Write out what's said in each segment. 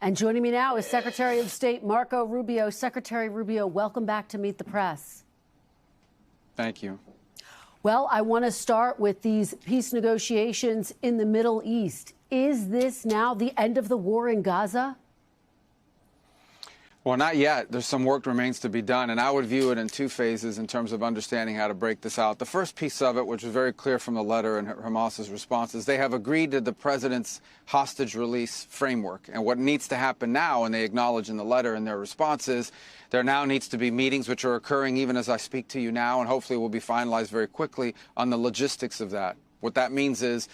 And joining me now is Secretary of State Marco Rubio. Secretary Rubio, welcome back to Meet the Press. Thank you. Well, I want to start with these peace negotiations in the Middle East. Is this now the end of the war in Gaza? Well, not yet. There's some work remains to be done, and I would view it in two phases in terms of understanding how to break this out. The first piece of it, which was very clear from the letter and Hamas's response, is they have agreed to the president's hostage release framework. And what needs to happen now, and they acknowledge in the letter in their response, is there now needs to be meetings, which are occurring even as I speak to you now, and hopefully will be finalized very quickly on the logistics of that. What that means is,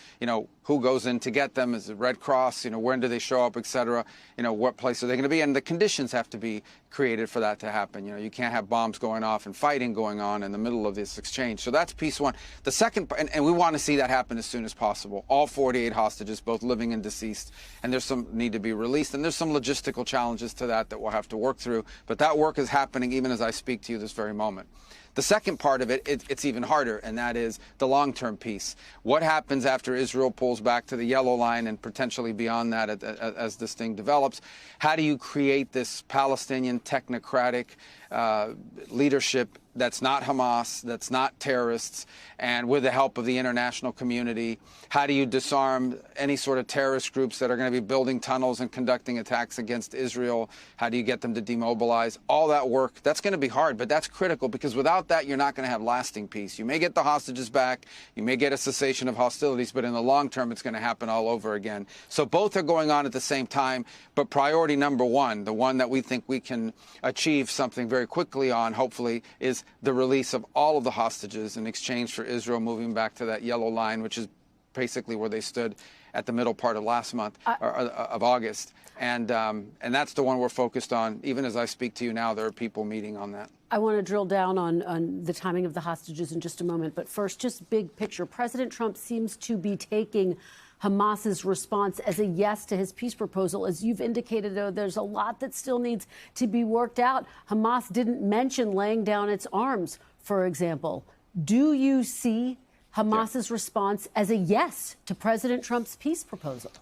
who goes in to get them? Is it Red Cross? When do they show up, et cetera? What place are they going to be? And the conditions have to be created for that to happen. You can't have bombs going off and fighting going on in the middle of this exchange. So that's piece one. The second, and we want to see that happen as soon as possible. All 48 hostages, both living and deceased, and there's some need to be released. And there's some logistical challenges to that we'll have to work through. But that work is happening even as I speak to you this very moment. The second part of it, it's even harder, and that is the long-term piece. What happens after Israel pulls back to the yellow line and potentially beyond that as this thing develops? How do you create this Palestinian technocratic leadership that's not Hamas, that's not terrorists, and with the help of the international community? How do you disarm any sort of terrorist groups that are going to be building tunnels and conducting attacks against Israel? How do you get them to demobilize? All that work, that's going to be hard, but that's critical, because without that, you're not going to have lasting peace. You may get the hostages back, you may get a cessation of hostilities, but in the long term, it's going to happen all over again. So both are going on at the same time, but priority number one, the one that we think we can achieve something very quickly on, hopefully, is the release of all of the hostages in exchange for Israel moving back to that yellow line, which is basically where they stood at the middle part of last month, of August. And that's the one we're focused on. Even as I speak to you now, there are people meeting on that. I want to drill down on the timing of the hostages in just a moment. But first, just big picture. President Trump seems to be taking Hamas's response as a yes to his peace proposal. As you've indicated, though, there's a lot that still needs to be worked out. Hamas didn't mention laying down its arms, for example. Do you see Hamas's response as a yes to President Trump's peace proposal?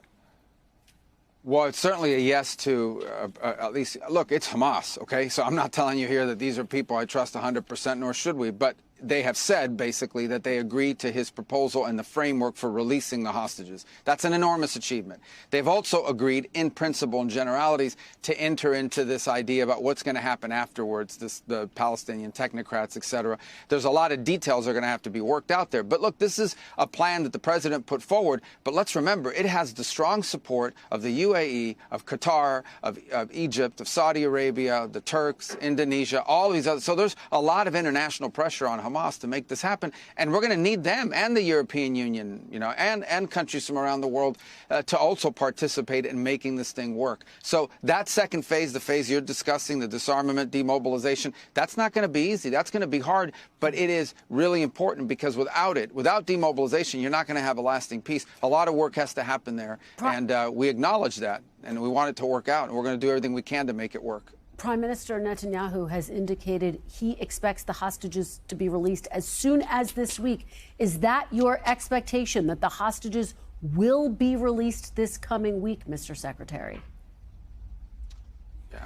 Well, it's certainly a yes to at least, look, it's Hamas, okay? So I'm not telling you here that these are people I trust 100%, nor should we. But they have said, basically, that they agreed to his proposal and the framework for releasing the hostages. That's an enormous achievement. They've also agreed, in principle and generalities, to enter into this idea about what's going to happen afterwards, the Palestinian technocrats, et cetera. There's a lot of details that are going to have to be worked out there. But look, this is a plan that the president put forward. But let's remember, it has the strong support of the UAE, of Qatar, of Egypt, of Saudi Arabia, the Turks, Indonesia, all these others. So there's a lot of international pressure on Hamas to make this happen, and we're going to need them and the European Union, and countries from around the world to also participate in making this thing work. So that second phase, the phase you're discussing, the disarmament, demobilization, that's not going to be easy. That's going to be hard, but it is really important, because without demobilization, you're not going to have a lasting peace. A lot of work has to happen there, and we acknowledge that, and we want it to work out, and we're going to do everything we can to make it work. Prime Minister Netanyahu has indicated he expects the hostages to be released as soon as this week. Is that your expectation, that the hostages will be released this coming week, Mr. Secretary?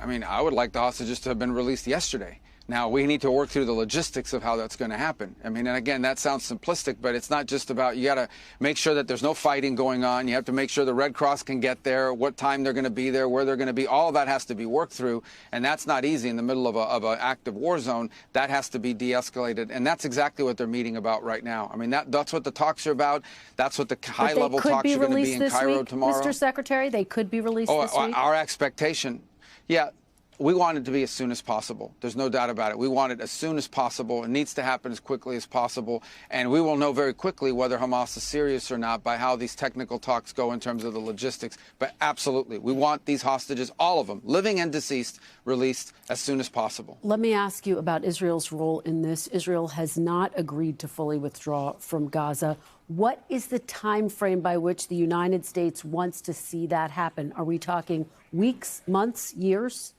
I mean, I would like the hostages to have been released yesterday. Now, we need to work through the logistics of how that's going to happen. I mean, and again, that sounds simplistic, but it's not just about, you got to make sure that there's no fighting going on. You have to make sure the Red Cross can get there, what time they're going to be there, where they're going to be. All of that has to be worked through, and that's not easy in the middle of an active war zone. That has to be de-escalated, and that's exactly what they're meeting about right now. I mean, that's what the talks are about. That's what the high-level talks are going to be in Cairo tomorrow. Mr. Secretary, they could be released this week? Our expectation, yeah. We want it to be as soon as possible. There's no doubt about it. We want it as soon as possible. It needs to happen as quickly as possible. And we will know very quickly whether Hamas is serious or not by how these technical talks go in terms of the logistics. But absolutely, we want these hostages, all of them, living and deceased, released as soon as possible. Let me ask you about Israel's role in this. Israel has not agreed to fully withdraw from Gaza. What is the time frame by which the United States wants to see that happen? Are we talking weeks, months, years?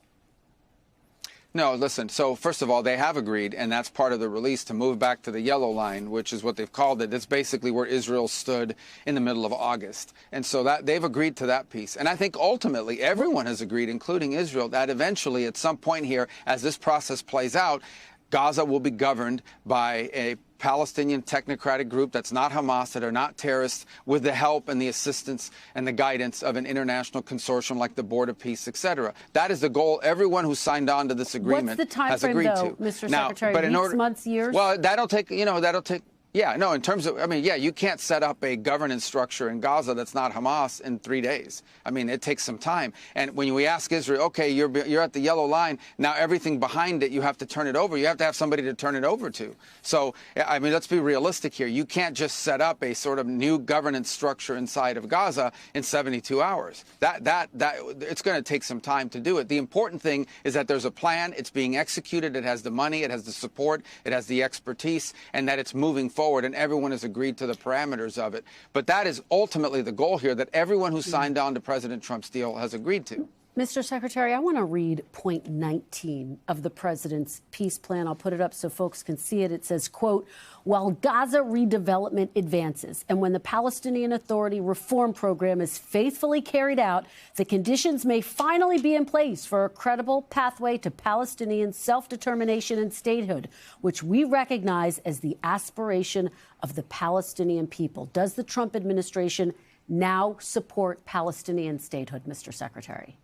No, listen, so first of all, they have agreed, and that's part of the release, to move back to the yellow line, which is what they've called it. It's basically where Israel stood in the middle of August. And so that they've agreed to that piece. And I think ultimately everyone has agreed, including Israel, that eventually at some point here, as this process plays out, Gaza will be governed by a Palestinian technocratic group that's not Hamas, that are not terrorists, with the help and the assistance and the guidance of an international consortium like the Board of Peace, et cetera. That is the goal. Everyone who signed on to this agreement has agreed to. What's the time frame, though, Mr. Secretary? But Weeks, months, years? Well, that'll take, yeah, no, in terms of, I mean, yeah, you can't set up a governance structure in Gaza that's not Hamas in 3 days. I mean, it takes some time. And when we ask Israel, okay, you're at the yellow line, now everything behind it, you have to turn it over. You have to have somebody to turn it over to. So, I mean, let's be realistic here. You can't just set up a sort of new governance structure inside of Gaza in 72 hours. It's going to take some time to do it. The important thing is that there's a plan, it's being executed, it has the money, it has the support, it has the expertise, and that it's moving forward, and everyone has agreed to the parameters of it. But that is ultimately the goal here, that everyone who signed on to President Trump's deal has agreed to. Mr. Secretary, I want to read point 19 of the president's peace plan. I'll put it up so folks can see it. It says, quote, while Gaza redevelopment advances and when the Palestinian Authority reform program is faithfully carried out, the conditions may finally be in place for a credible pathway to Palestinian self-determination and statehood, which we recognize as the aspiration of the Palestinian people. Does the Trump administration now support Palestinian statehood, Mr. Secretary?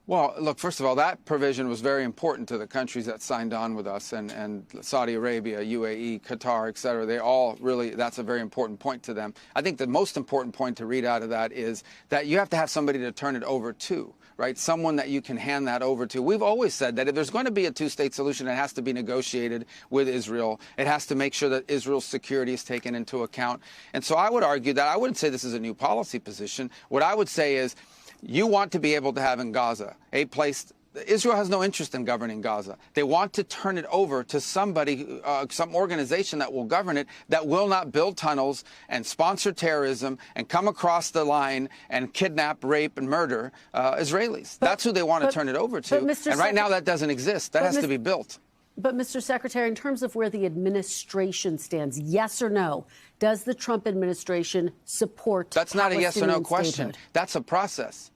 Well, look, first of all, that provision was very important to the countries that signed on with us, and Saudi Arabia, UAE, Qatar, et cetera. They all really, that's a very important point to them. I think the most important point to read out of that is that you have to have somebody to turn it over to, right? Someone that you can hand that over to. We've always said that if there's going to be a two-state solution, it has to be negotiated with Israel. It has to make sure that Israel's security is taken into account. And so I would argue that I wouldn't say this is a new policy position. What I would say is, you want to be able to have in Gaza a place. Israel has no interest in governing Gaza. They want to turn it over to somebody, some organization that will govern it, that will not build tunnels and sponsor terrorism and come across the line and kidnap, rape, and murder Israelis. That's who they want to turn it over to. And right now that doesn't exist. That has to be built. But, Mr. Secretary, in terms of where the administration stands, yes or no, does the Trump administration support That's not a yes or no question. Statehood? That's a process.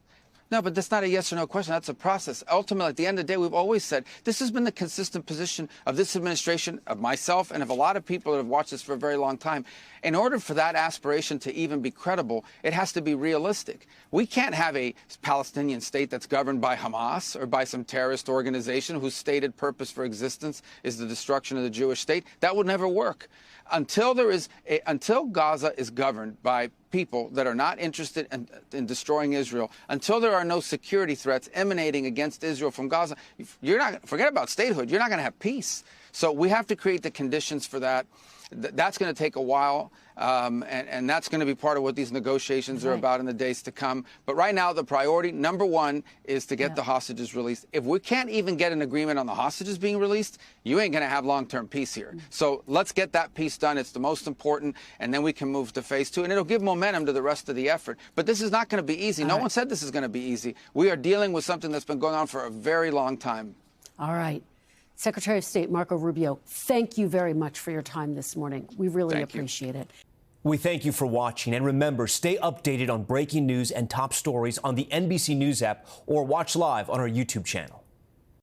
No, but that's not a yes or no question. That's a process. Ultimately, at the end of the day, we've always said this has been the consistent position of this administration, of myself, and of a lot of people that have watched this for a very long time. In order for that aspiration to even be credible, it has to be realistic. We can't have a Palestinian state that's governed by Hamas or by some terrorist organization whose stated purpose for existence is the destruction of the Jewish state. That would never work. Until Gaza is governed by people that are not interested in destroying Israel, until there are no security threats emanating against Israel from Gaza, forget about statehood. You're not going to have peace. So we have to create the conditions for that. That's going to take a while, and that's going to be part of what these negotiations are about in the days to come. But right now, the priority, number one, is to get the hostages released. If we can't even get an agreement on the hostages being released, you ain't going to have long-term peace here. So let's get that piece done. It's the most important, and then we can move to phase two, and it'll give momentum to the rest of the effort. But this is not going to be easy. No one said this is going to be easy. We are dealing with something that's been going on for a very long time. All right. Secretary of State Marco Rubio, thank you very much for your time this morning. We really appreciate it. We thank you for watching. And remember, stay updated on breaking news and top stories on the NBC News app or watch live on our YouTube channel.